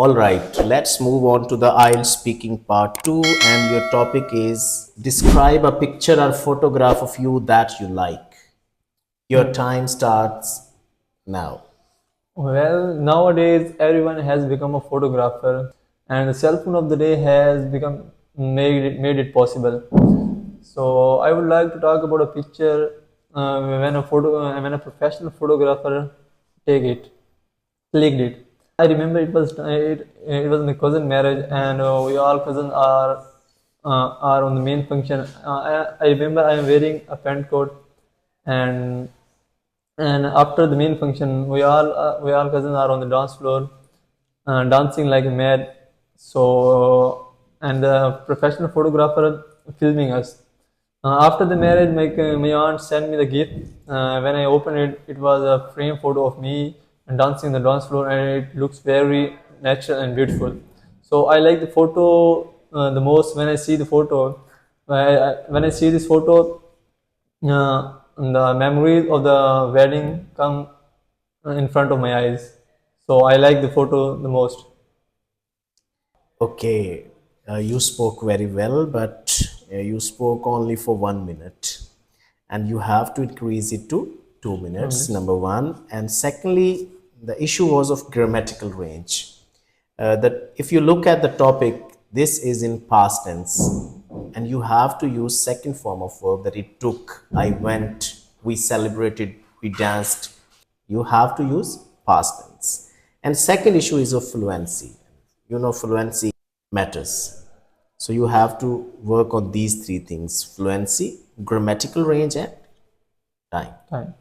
All right, let's move on to the Ielts speaking part 2, and your topic is describe a picture or photograph of you that you like. Your time starts now. Well, nowadays everyone has become a photographer, and the cell phone of the day has become made it possible. So I would like to talk about a picture when a professional photographer take it, clicked it. I remember it was my cousin marriage, and we all cousins are on the main function. I remember I am wearing a pant coat, and after the main function, we all cousins are on the dance floor, dancing like mad. So and the professional photographer filming us. After the marriage, my aunt sent me the gift. When I opened it, it was a frame photo of me and dancing on the dance floor, and it looks very natural and beautiful. So I like the photo the most when I see the photo. When I see this photo, the memories of the wedding come in front of my eyes. So I like the photo the most. Okay, you spoke very well, but you spoke only for 1 minute, and you have to increase it to 2 minutes, 2 minutes. number one. And secondly, the issue was of grammatical range. That if you look at the topic, this is in past tense, and you have to use second form of verb, that it took, I went, we celebrated, we danced. You have to use past tense. And second issue is of fluency. You know, fluency matters. So you have to work on these three things: fluency, grammatical range, and time. Time.